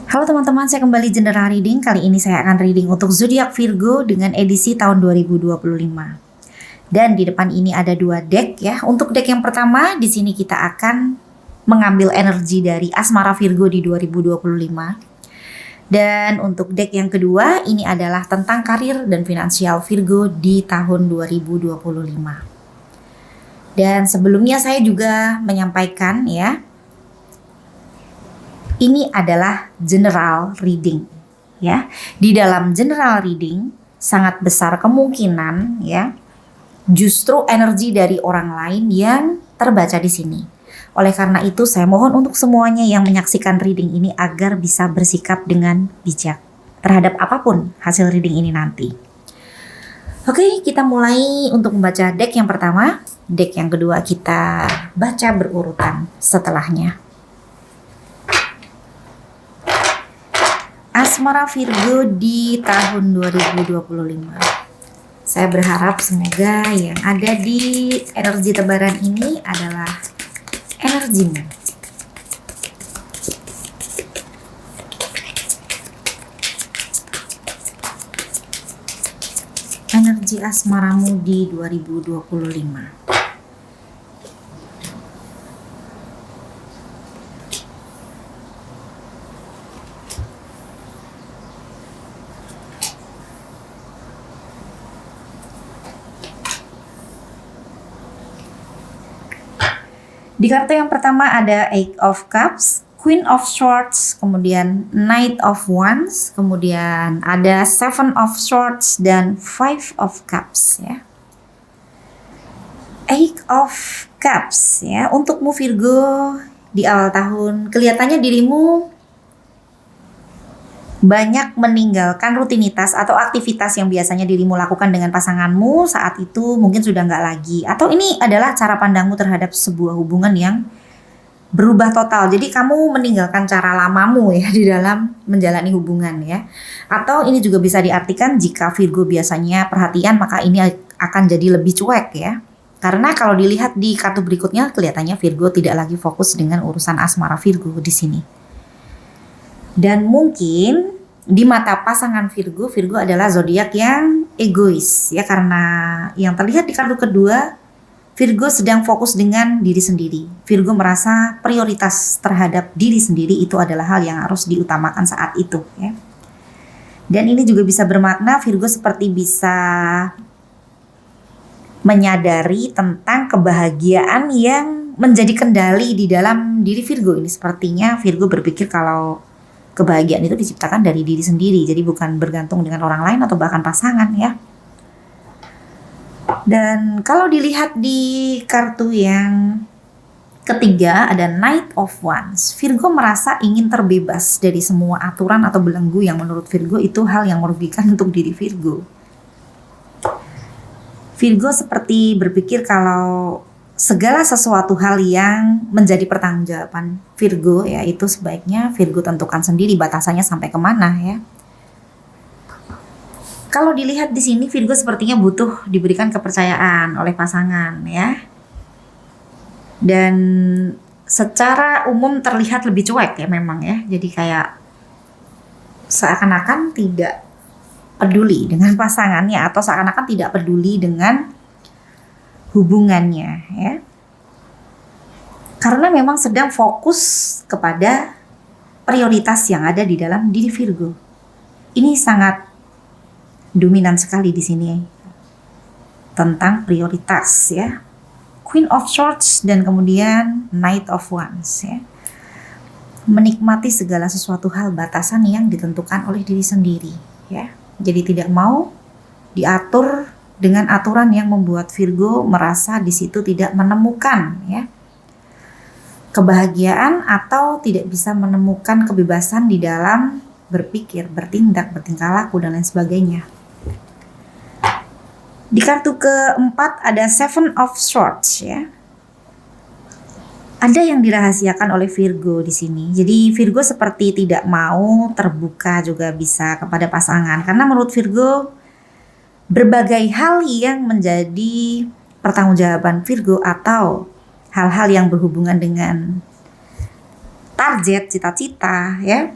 Halo teman-teman, saya kembali general reading. Kali ini saya akan reading untuk zodiak Virgo dengan edisi tahun 2025. Dan di depan ini ada dua deck ya. Untuk deck yang pertama, di sini kita akan mengambil energi dari asmara Virgo di 2025. Dan untuk deck yang kedua, ini adalah tentang karir dan finansial Virgo di tahun 2025. Dan sebelumnya saya juga menyampaikan ya, ini adalah general reading ya. Di dalam general reading sangat besar kemungkinan ya justru energi dari orang lain yang terbaca di sini. Oleh karena itu saya mohon untuk semuanya yang menyaksikan reading ini agar bisa bersikap dengan bijak terhadap apapun hasil reading ini nanti. Oke, kita mulai untuk membaca deck yang pertama. Deck yang kedua kita baca berurutan setelahnya. Asmara Virgo di tahun 2025. Saya berharap semoga yang ada di energi tebaran ini adalah energimu. Energi asmaramu di 2025. Di kartu yang pertama ada Eight of Cups, Queen of Swords, kemudian Knight of Wands, kemudian ada Seven of Swords dan Five of Cups ya. Eight of Cups ya, untukmu Virgo di awal tahun kelihatannya dirimu banyak meninggalkan rutinitas atau aktivitas yang biasanya dirimu lakukan dengan pasanganmu saat itu mungkin sudah nggak lagi. Atau ini adalah cara pandangmu terhadap sebuah hubungan yang berubah total. Jadi kamu meninggalkan cara lamamu ya di dalam menjalani hubungan ya. Atau ini juga bisa diartikan jika Virgo biasanya perhatian maka ini akan jadi lebih cuek ya. Karena kalau dilihat di kartu berikutnya kelihatannya Virgo tidak lagi fokus dengan urusan asmara Virgo di sini. Dan mungkin di mata pasangan Virgo adalah zodiak yang egois ya, karena yang terlihat di kartu kedua Virgo sedang fokus dengan diri sendiri. Virgo merasa prioritas terhadap diri sendiri itu adalah hal yang harus diutamakan saat itu ya. Dan ini juga bisa bermakna Virgo seperti bisa menyadari tentang kebahagiaan yang menjadi kendali di dalam diri Virgo ini. Sepertinya Virgo berpikir kalau kebahagiaan itu diciptakan dari diri sendiri, jadi bukan bergantung dengan orang lain atau bahkan pasangan ya. Dan kalau dilihat di kartu yang ketiga ada Knight of Wands, Virgo merasa ingin terbebas dari semua aturan atau belenggu yang menurut Virgo itu hal yang merugikan untuk diri Virgo. Virgo seperti berpikir kalau segala sesuatu hal yang menjadi pertanggungjawaban Virgo ya itu sebaiknya Virgo tentukan sendiri batasannya sampai kemana ya. Kalau dilihat di sini Virgo sepertinya butuh diberikan kepercayaan oleh pasangan ya. Dan secara umum terlihat lebih cuek ya memang ya. Jadi kayak seakan-akan tidak peduli dengan pasangannya atau seakan-akan tidak peduli dengan hubungannya ya. Karena memang sedang fokus kepada prioritas yang ada di dalam diri Virgo. Ini sangat dominan sekali di sini tentang prioritas ya. Queen of Swords dan kemudian Knight of Wands ya. Menikmati segala sesuatu hal batasan yang ditentukan oleh diri sendiri ya. Jadi tidak mau diatur dengan aturan yang membuat Virgo merasa di situ tidak menemukan ya kebahagiaan atau tidak bisa menemukan kebebasan di dalam berpikir, bertindak, bertingkah laku dan lain sebagainya. Di kartu keempat ada Seven of Swords ya. Ada yang dirahasiakan oleh Virgo di sini. Jadi Virgo seperti tidak mau terbuka juga bisa kepada pasangan karena menurut Virgo berbagai hal yang menjadi pertanggungjawaban Virgo atau hal-hal yang berhubungan dengan target, cita-cita ya,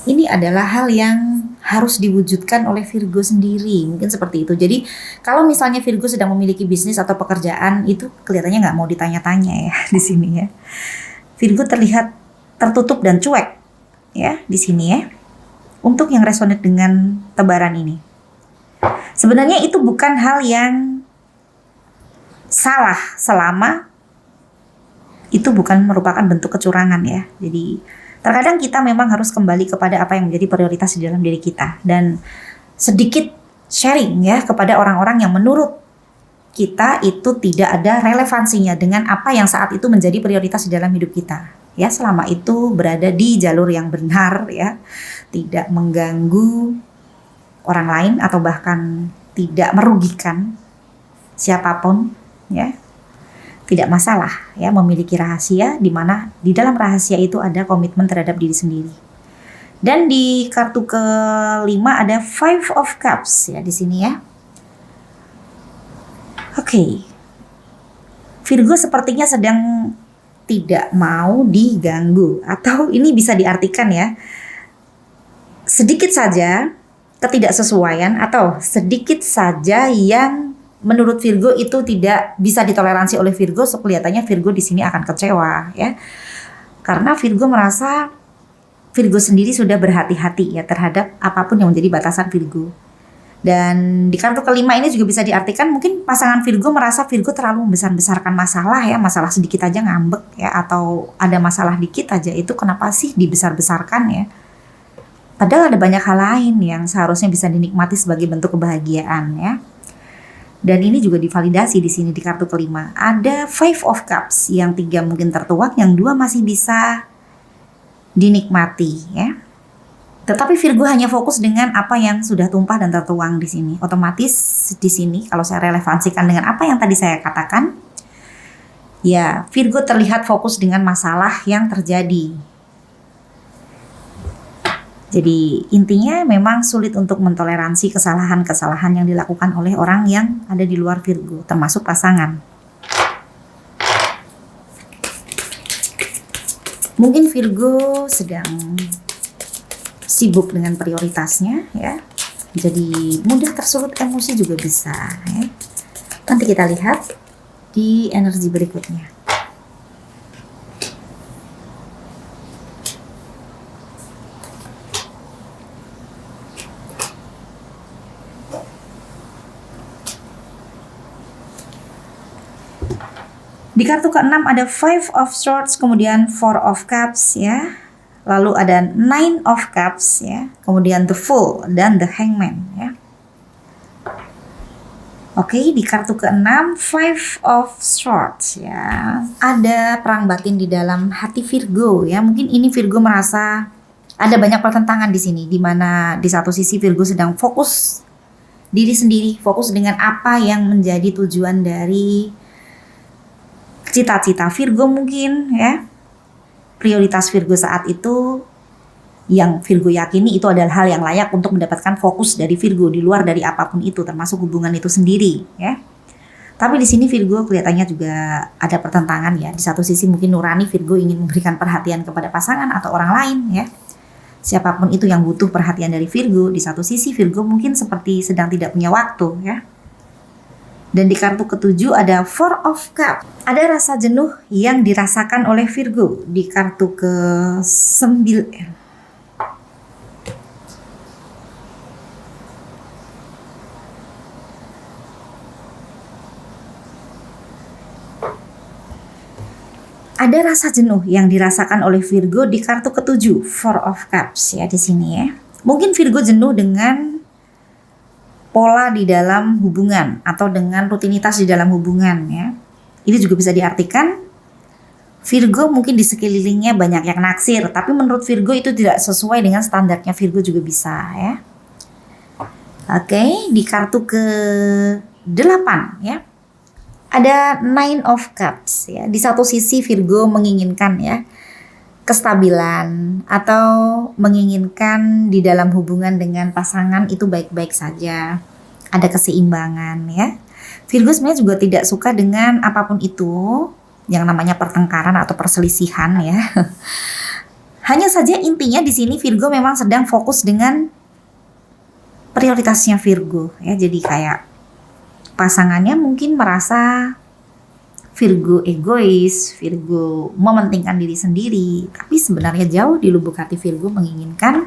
ini adalah hal yang harus diwujudkan oleh Virgo sendiri, mungkin seperti itu. Jadi kalau misalnya Virgo sedang memiliki bisnis atau pekerjaan, itu kelihatannya nggak mau ditanya-tanya ya di sini ya. Virgo terlihat tertutup dan cuek ya di sini ya. Untuk yang resonate dengan tebaran ini, sebenarnya itu bukan hal yang salah selama itu bukan merupakan bentuk kecurangan ya. Jadi terkadang kita memang harus kembali kepada apa yang menjadi prioritas di dalam diri kita dan sedikit sharing ya kepada orang-orang yang menurut kita itu tidak ada relevansinya dengan apa yang saat itu menjadi prioritas di dalam hidup kita. Ya, selama itu berada di jalur yang benar ya, tidak mengganggu orang lain atau bahkan tidak merugikan siapapun ya. Tidak masalah ya memiliki rahasia di mana di dalam rahasia itu ada komitmen terhadap diri sendiri. Dan di kartu kelima ada Five of Cups ya di sini ya. Oke. Virgo sepertinya sedang tidak mau diganggu, atau ini bisa diartikan ya, sedikit saja ketidaksesuaian atau sedikit saja yang menurut Virgo itu tidak bisa ditoleransi oleh Virgo, so kelihatannya Virgo di sini akan kecewa ya. Karena Virgo merasa Virgo sendiri sudah berhati-hati ya terhadap apapun yang menjadi batasan Virgo. Dan di kartu kelima ini juga bisa diartikan mungkin pasangan Virgo merasa Virgo terlalu membesar-besarkan masalah ya, masalah sedikit aja ngambek ya, atau ada masalah dikit aja itu kenapa sih dibesar-besarkan ya. Padahal ada banyak hal lain yang seharusnya bisa dinikmati sebagai bentuk kebahagiaan ya. Dan ini juga divalidasi di sini di kartu kelima. Ada Five of Cups, yang 3 mungkin tertuak, yang 2 masih bisa dinikmati ya. Tetapi Virgo hanya fokus dengan apa yang sudah tumpah dan tertuang di sini. Otomatis di sini kalau saya relevansikan dengan apa yang tadi saya katakan, ya Virgo terlihat fokus dengan masalah yang terjadi. Jadi intinya memang sulit untuk mentoleransi kesalahan-kesalahan yang dilakukan oleh orang yang ada di luar Virgo, termasuk pasangan. Mungkin Virgo sedang sibuk dengan prioritasnya ya. Jadi mudah tersulut emosi juga bisa ya. Nanti kita lihat di energi berikutnya. Di kartu ke-6 ada Five of Swords, kemudian Four of Cups ya. Lalu ada Nine of Cups ya, kemudian The Fool dan The Hangman ya. Oke, di kartu ke-6 Five of Swords ya. Ada perang batin di dalam hati Virgo ya. Mungkin ini Virgo merasa ada banyak pertentangan di sini, di mana di satu sisi Virgo sedang fokus diri sendiri, fokus dengan apa yang menjadi tujuan dari cita-cita Virgo mungkin ya. Prioritas Virgo saat itu yang Virgo yakini itu adalah hal yang layak untuk mendapatkan fokus dari Virgo di luar dari apapun itu, termasuk hubungan itu sendiri ya. Tapi di sini Virgo kelihatannya juga ada pertentangan ya. Di satu sisi mungkin nurani Virgo ingin memberikan perhatian kepada pasangan atau orang lain ya. Siapapun itu yang butuh perhatian dari Virgo, di satu sisi Virgo mungkin seperti sedang tidak punya waktu ya. Dan di kartu ke-7 ada Four of Cups. Ada rasa jenuh yang dirasakan oleh Virgo di kartu ke-9. Ada rasa jenuh yang dirasakan oleh Virgo di kartu ke-7, Four of Cups ya di sini ya. Mungkin Virgo jenuh dengan pola di dalam hubungan atau dengan rutinitas di dalam hubungan ya. Ini juga bisa diartikan Virgo mungkin di sekelilingnya banyak yang naksir, tapi menurut Virgo itu tidak sesuai dengan standarnya Virgo juga bisa ya. Oke, di kartu ke-8 ya. Ada Nine of Cups ya. Di satu sisi Virgo menginginkan ya kestabilan atau menginginkan di dalam hubungan dengan pasangan itu baik-baik saja, ada keseimbangan ya. Virgo sebenarnya juga tidak suka dengan apapun itu yang namanya pertengkaran atau perselisihan ya. Hanya saja intinya di sini Virgo memang sedang fokus dengan prioritasnya Virgo ya. Jadi kayak pasangannya mungkin merasa Virgo egois, Virgo mementingkan diri sendiri, tapi sebenarnya jauh di lubuk hati Virgo menginginkan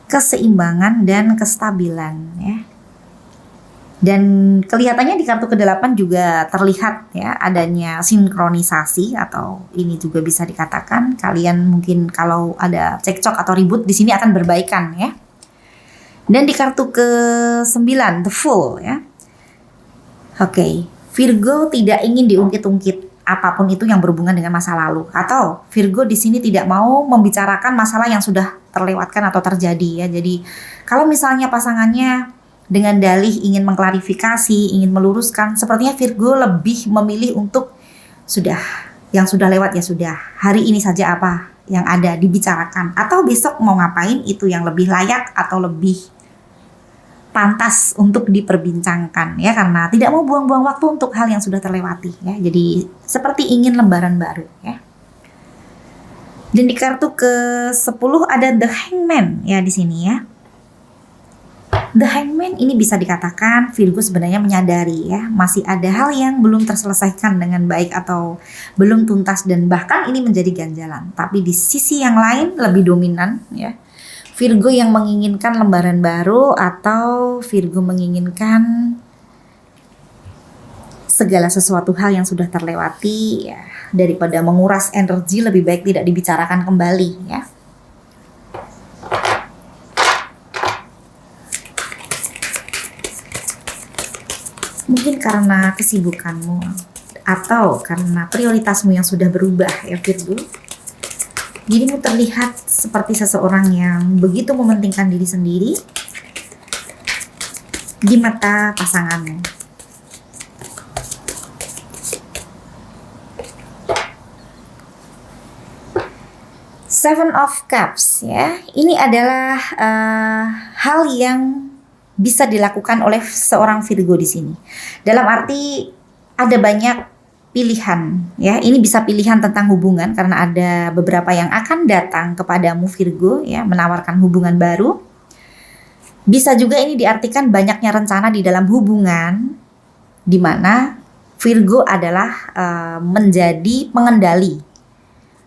keseimbangan dan kestabilan ya. Dan kelihatannya di kartu ke-8 juga terlihat ya adanya sinkronisasi, atau ini juga bisa dikatakan kalian mungkin kalau ada cekcok atau ribut di sini akan berbaikan ya. Dan di kartu ke-9 The Fool ya. Oke, Virgo tidak ingin diungkit-ungkit apapun itu yang berhubungan dengan masa lalu, atau Virgo di sini tidak mau membicarakan masalah yang sudah terlewatkan atau terjadi ya. Jadi kalau misalnya pasangannya dengan dalih ingin mengklarifikasi, ingin meluruskan, sepertinya Virgo lebih memilih untuk yang sudah lewat ya sudah, hari ini saja apa yang ada dibicarakan, atau besok mau ngapain itu yang lebih layak atau lebih pantas untuk diperbincangkan ya, karena tidak mau buang-buang waktu untuk hal yang sudah terlewati ya. Jadi seperti ingin lembaran baru ya. Dan di kartu ke-10 ada The Hangman ya di sini ya. The Hangman ini bisa dikatakan Virgo sebenarnya menyadari ya masih ada hal yang belum terselesaikan dengan baik atau belum tuntas, dan bahkan ini menjadi ganjalan. Tapi di sisi yang lain lebih dominan ya, Virgo yang menginginkan lembaran baru, atau Virgo menginginkan segala sesuatu hal yang sudah terlewati ya, daripada menguras energi lebih baik tidak dibicarakan kembali ya. Mungkin karena kesibukanmu atau karena prioritasmu yang sudah berubah ya Virgo. Dirimu terlihat seperti seseorang yang begitu mementingkan diri sendiri di mata pasanganmu. Seven of Cups ya. Ini adalah hal yang bisa dilakukan oleh seorang Virgo di sini. Dalam arti ada banyak pilihan ya. Ini bisa pilihan tentang hubungan karena ada beberapa yang akan datang kepadamu Virgo ya, menawarkan hubungan baru. Bisa juga ini diartikan banyaknya rencana di dalam hubungan, di mana Virgo adalah menjadi pengendali.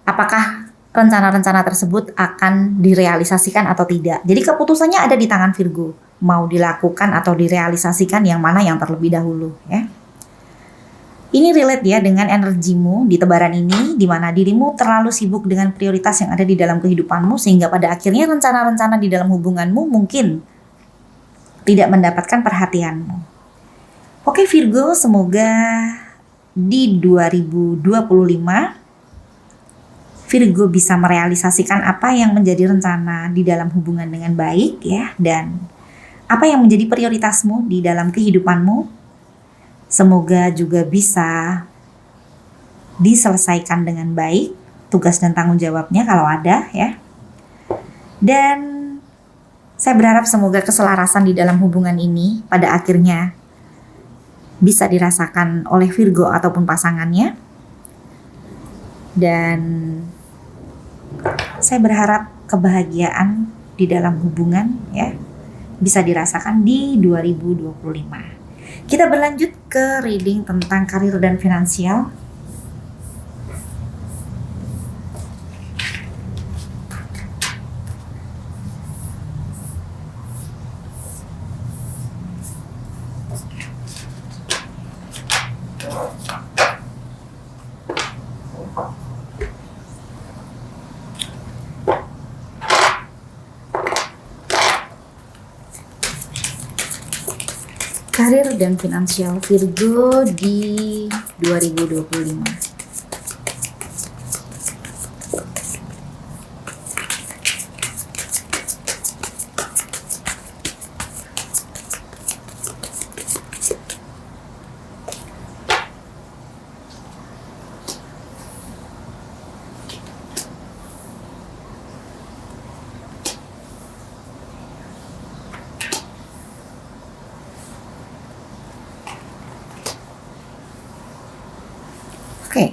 Apakah rencana-rencana tersebut akan direalisasikan atau tidak. Jadi keputusannya ada di tangan Virgo, mau dilakukan atau direalisasikan yang mana yang terlebih dahulu ya. Ini relate ya dengan energimu di tebaran ini, di mana dirimu terlalu sibuk dengan prioritas yang ada di dalam kehidupanmu, sehingga pada akhirnya rencana-rencana di dalam hubunganmu mungkin tidak mendapatkan perhatianmu. Oke Virgo, semoga di 2025 Virgo bisa merealisasikan apa yang menjadi rencana di dalam hubungan dengan baik ya, dan apa yang menjadi prioritasmu di dalam kehidupanmu. Semoga juga bisa diselesaikan dengan baik tugas dan tanggung jawabnya kalau ada ya. Dan saya berharap semoga keselarasan di dalam hubungan ini pada akhirnya bisa dirasakan oleh Virgo ataupun pasangannya. Dan saya berharap kebahagiaan di dalam hubungan ya bisa dirasakan di 2025. Kita berlanjut ke reading tentang karir dan finansial. Karir dan finansial Virgo di 2025. Oke.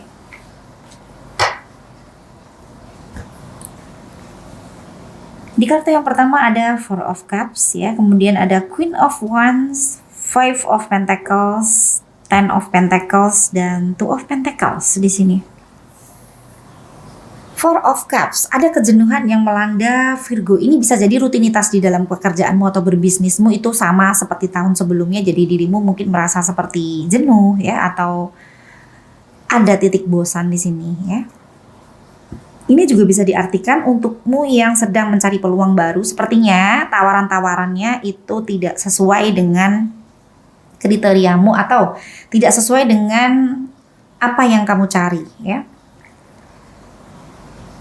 Di kartu yang pertama ada Four of Cups ya, kemudian ada Queen of Wands, Five of Pentacles, Ten of Pentacles, dan Two of Pentacles di sini. Four of Cups, ada kejenuhan yang melanda Virgo. Ini bisa jadi rutinitas di dalam pekerjaanmu atau berbisnismu itu sama seperti tahun sebelumnya. Jadi dirimu mungkin merasa seperti jenuh ya, atau ada titik bosan di sini ya. Ini juga bisa diartikan untukmu yang sedang mencari peluang baru. Sepertinya tawaran-tawarannya itu tidak sesuai dengan kriteriamu atau tidak sesuai dengan apa yang kamu cari ya.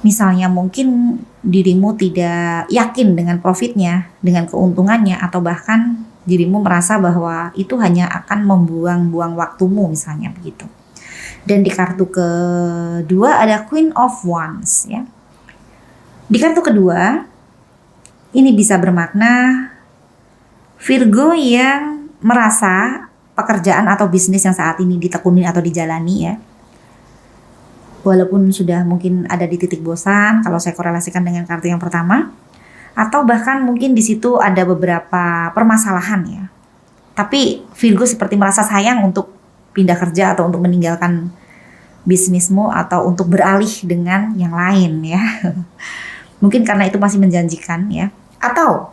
Misalnya mungkin dirimu tidak yakin dengan profitnya, dengan keuntungannya, atau bahkan dirimu merasa bahwa itu hanya akan membuang-buang waktumu misalnya begitu. Dan di kartu kedua ada Queen of Wands ya. Di kartu kedua ini bisa bermakna Virgo yang merasa pekerjaan atau bisnis yang saat ini ditekuni atau dijalani ya, walaupun sudah mungkin ada di titik bosan kalau saya korelasikan dengan kartu yang pertama, atau bahkan mungkin di situ ada beberapa permasalahan ya. Tapi Virgo seperti merasa sayang untuk pindah kerja atau untuk meninggalkan bisnismu atau untuk beralih dengan yang lain ya. Mungkin karena itu masih menjanjikan ya. Atau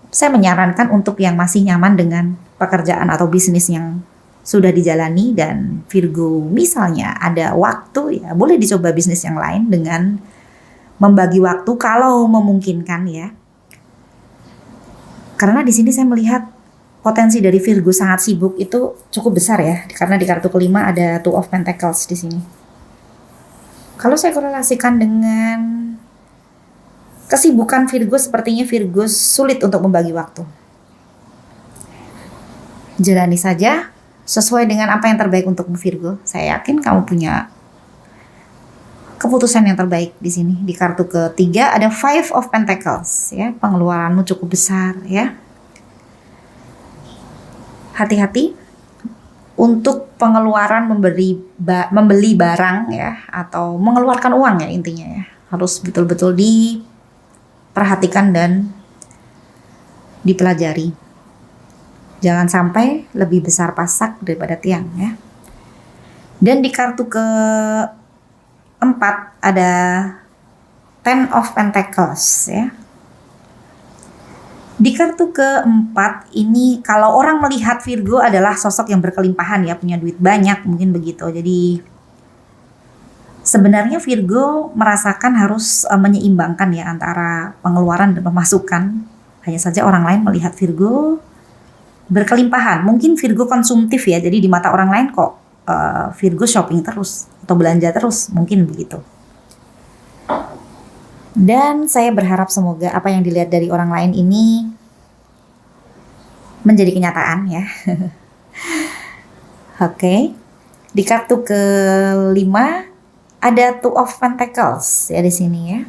saya menyarankan untuk yang masih nyaman dengan pekerjaan atau bisnis yang sudah dijalani dan Virgo misalnya ada waktu ya, boleh dicoba bisnis yang lain dengan membagi waktu kalau memungkinkan ya. Karena di sini saya melihat potensi dari Virgo sangat sibuk itu cukup besar ya, karena di kartu kelima ada Two of Pentacles di sini. Kalau saya korelasikan dengan kesibukan Virgo, sepertinya Virgo sulit untuk membagi waktu. Jalani saja sesuai dengan apa yang terbaik untuk Virgo. Saya yakin kamu punya keputusan yang terbaik di sini. Di kartu ketiga ada Five of Pentacles ya, pengeluaranmu cukup besar ya. Hati-hati untuk pengeluaran membeli barang ya, atau mengeluarkan uang ya intinya ya. Harus betul-betul diperhatikan dan dipelajari. Jangan sampai lebih besar pasak daripada tiang ya. Dan di kartu keempat ada Ten of Pentacles ya. Di kartu keempat ini kalau orang melihat Virgo adalah sosok yang berkelimpahan ya, punya duit banyak mungkin begitu. Jadi sebenarnya Virgo merasakan harus menyeimbangkan ya antara pengeluaran dan pemasukan. Hanya saja orang lain melihat Virgo berkelimpahan. Mungkin Virgo konsumtif ya, jadi di mata orang lain kok Virgo shopping terus atau belanja terus, mungkin begitu. Dan saya berharap semoga apa yang dilihat dari orang lain ini menjadi kenyataan ya. Oke. Di kartu kelima ada Two of Pentacles ya di sini ya.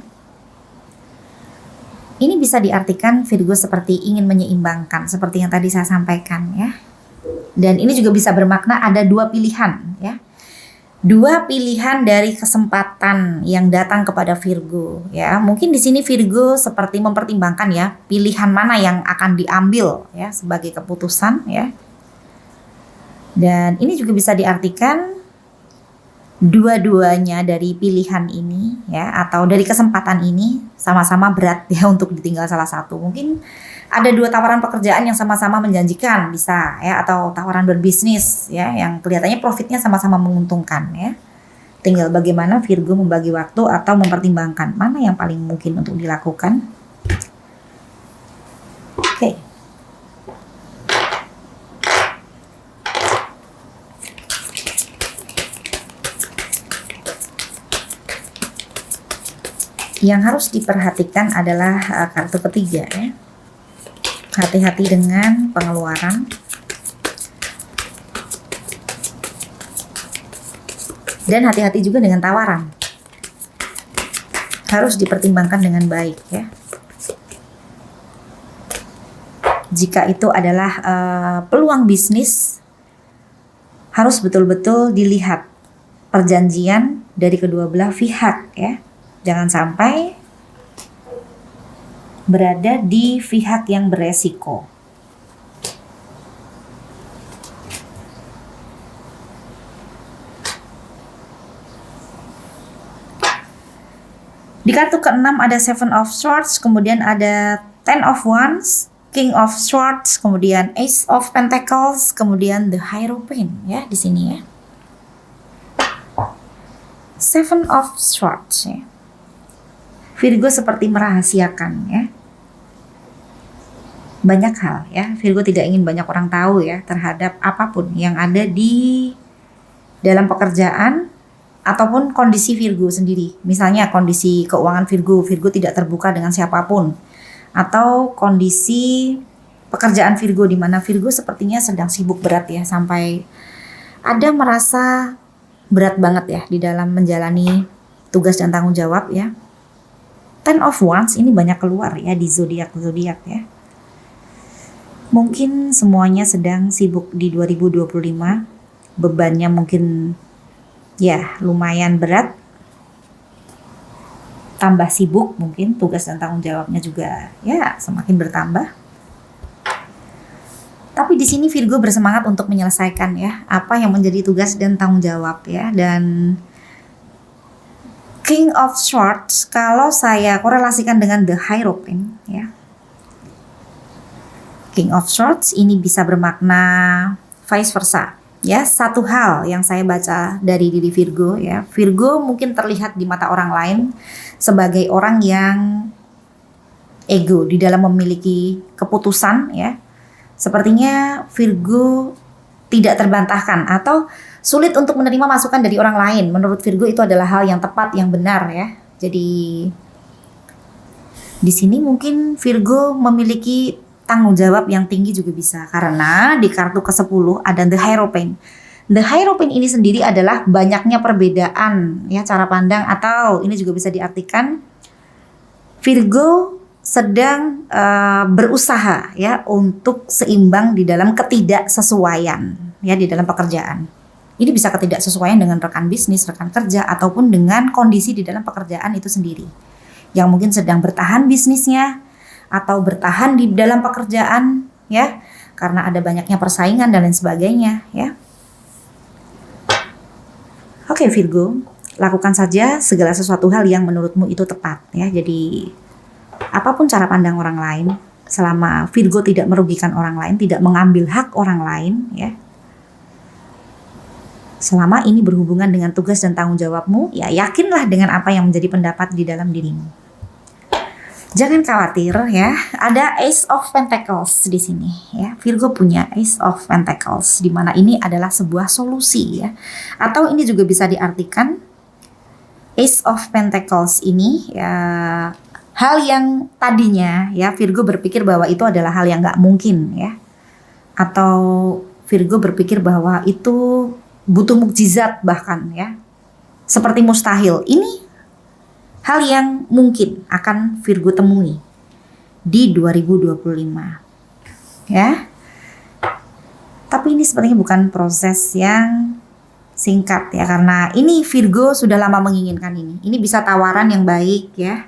Ini bisa diartikan Virgo seperti ingin menyeimbangkan seperti yang tadi saya sampaikan ya. Dan ini juga bisa bermakna ada dua pilihan ya. Dua pilihan dari kesempatan yang datang kepada Virgo ya. Mungkin di sini Virgo seperti mempertimbangkan ya, pilihan mana yang akan diambil ya sebagai keputusan ya. Dan ini juga bisa diartikan dua-duanya dari pilihan ini ya, atau dari kesempatan ini sama-sama berat ya untuk ditinggal salah satu. Mungkin ada dua tawaran pekerjaan yang sama-sama menjanjikan bisa ya, atau tawaran berbisnis ya yang kelihatannya profitnya sama-sama menguntungkan ya. Tinggal bagaimana Virgo membagi waktu atau mempertimbangkan mana yang paling mungkin untuk dilakukan. Oke. Yang harus diperhatikan adalah kartu ketiga ya. Hati-hati dengan pengeluaran. Dan hati-hati juga dengan tawaran. Harus dipertimbangkan dengan baik ya. Jika itu adalah peluang bisnis, harus betul-betul dilihat perjanjian dari kedua belah pihak ya. Jangan sampai berada di pihak yang beresiko. Di kartu ke-6 ada Seven of Swords, kemudian ada Ten of Wands, King of Swords, kemudian Ace of Pentacles, kemudian The Hierophant ya di sini ya. Seven of Swords ya. Virgo seperti merahasiakan ya. Banyak hal ya. Virgo tidak ingin banyak orang tahu ya terhadap apapun yang ada di dalam pekerjaan ataupun kondisi Virgo sendiri. Misalnya kondisi keuangan Virgo tidak terbuka dengan siapapun. Atau kondisi pekerjaan Virgo di mana Virgo sepertinya sedang sibuk berat ya, sampai ada merasa berat banget ya di dalam menjalani tugas dan tanggung jawab ya. Ten of Wands ini banyak keluar ya di zodiak ya. Mungkin semuanya sedang sibuk di 2025. Bebannya mungkin ya lumayan berat, tambah sibuk mungkin, tugas dan tanggung jawabnya juga ya semakin bertambah. Tapi di sini Virgo bersemangat untuk menyelesaikan ya apa yang menjadi tugas dan tanggung jawab ya. Dan King of Swords kalau saya korelasikan dengan The Hierophant ya. King of Swords ini bisa bermakna vice versa. Ya, satu hal yang saya baca dari diri Virgo ya, Virgo mungkin terlihat di mata orang lain sebagai orang yang ego di dalam memiliki keputusan ya. Sepertinya Virgo tidak terbantahkan atau sulit untuk menerima masukan dari orang lain. Menurut Virgo itu adalah hal yang tepat, yang benar ya. Jadi di sini mungkin Virgo memiliki tanggung jawab yang tinggi juga bisa, karena di kartu ke-10 ada The Hierophant. The Hierophant ini sendiri adalah banyaknya perbedaan ya cara pandang, atau ini juga bisa diartikan Virgo sedang berusaha ya untuk seimbang di dalam ketidaksesuaian ya di dalam pekerjaan. Ini bisa ketidaksesuaian dengan rekan bisnis, rekan kerja, ataupun dengan kondisi di dalam pekerjaan itu sendiri. Yang mungkin sedang bertahan bisnisnya atau bertahan di dalam pekerjaan ya karena ada banyaknya persaingan dan lain sebagainya ya. Oke Virgo, lakukan saja segala sesuatu hal yang menurutmu itu tepat ya. Jadi apapun cara pandang orang lain, selama Virgo tidak merugikan orang lain, tidak mengambil hak orang lain ya. Selama ini berhubungan dengan tugas dan tanggung jawabmu, ya yakinlah dengan apa yang menjadi pendapat di dalam dirimu. Jangan khawatir ya, ada Ace of Pentacles di sini ya. Virgo punya Ace of Pentacles di mana ini adalah sebuah solusi ya. Atau ini juga bisa diartikan Ace of Pentacles ini ya hal yang tadinya ya Virgo berpikir bahwa itu adalah hal yang nggak mungkin ya. Atau Virgo berpikir bahwa itu butuh mukjizat bahkan ya. Seperti mustahil. Ini hal yang mungkin akan Virgo temui di 2025 ya. Tapi ini sepertinya bukan proses yang singkat ya, karena ini Virgo sudah lama menginginkan ini. Ini bisa tawaran yang baik ya,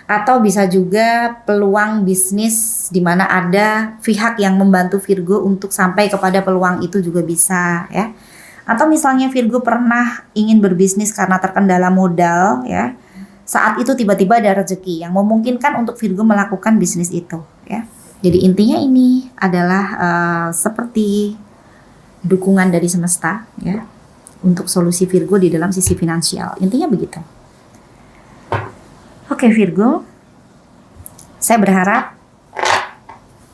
atau bisa juga peluang bisnis di mana ada pihak yang membantu Virgo untuk sampai kepada peluang itu juga bisa ya. Atau misalnya Virgo pernah ingin berbisnis karena terkendala modal ya. Saat itu tiba-tiba ada rezeki yang memungkinkan untuk Virgo melakukan bisnis itu ya. Jadi intinya ini adalah seperti dukungan dari semesta ya untuk solusi Virgo di dalam sisi finansial. Intinya begitu. Oke Virgo, saya berharap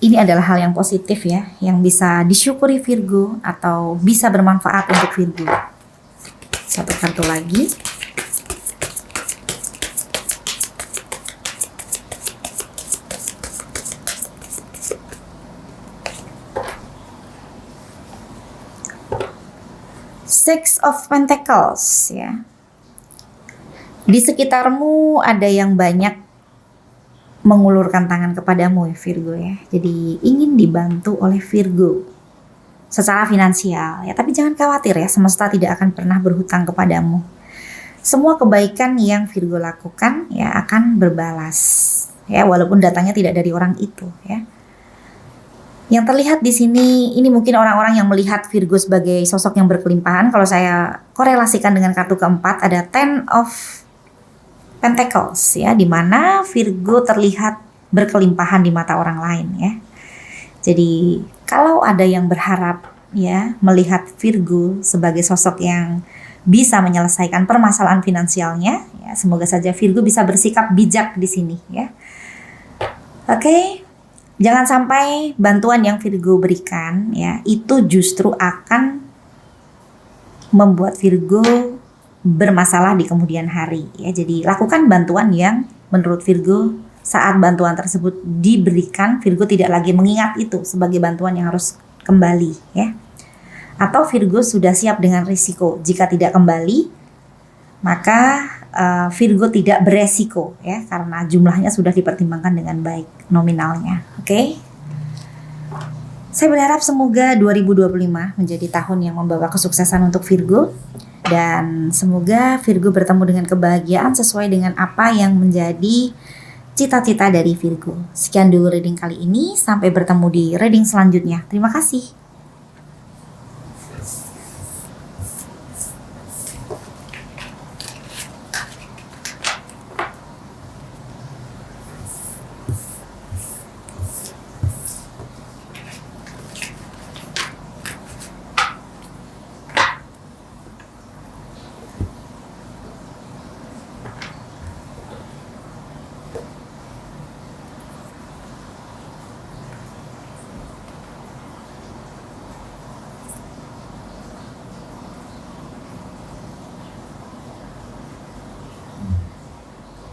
ini adalah hal yang positif ya, yang bisa disyukuri Virgo atau bisa bermanfaat untuk Virgo. Satu kartu lagi. Six of Pentacles ya. Di sekitarmu ada yang banyak mengulurkan tangan kepadamu ya Virgo ya. Jadi ingin dibantu oleh Virgo secara finansial ya. Tapi jangan khawatir ya, semesta tidak akan pernah berhutang kepadamu. Semua kebaikan yang Virgo lakukan ya akan berbalas ya, walaupun datangnya tidak dari orang itu, ya. Yang terlihat di sini, ini mungkin orang-orang yang melihat Virgo sebagai sosok yang berkelimpahan. Kalau saya korelasikan dengan kartu keempat, ada Ten of Pentacles, ya, di mana Virgo terlihat berkelimpahan di mata orang lain, ya. Jadi kalau ada yang berharap, ya, melihat Virgo sebagai sosok yang bisa menyelesaikan permasalahan finansialnya, ya, semoga saja Virgo bisa bersikap bijak di sini, ya. Oke. Jangan sampai bantuan yang Virgo berikan, ya, itu justru akan membuat Virgo bermasalah di kemudian hari, ya. Jadi lakukan bantuan yang menurut Virgo saat bantuan tersebut diberikan, Virgo tidak lagi mengingat itu sebagai bantuan yang harus kembali, ya. Atau Virgo sudah siap dengan risiko. Jika tidak kembali, maka Virgo tidak beresiko, ya, karena jumlahnya sudah dipertimbangkan dengan baik nominalnya. Oke. Saya berharap semoga 2025 menjadi tahun yang membawa kesuksesan untuk Virgo, dan semoga Virgo bertemu dengan kebahagiaan sesuai dengan apa yang menjadi cita-cita dari Virgo. Sekian dulu reading kali ini, sampai bertemu di reading selanjutnya. Terima kasih.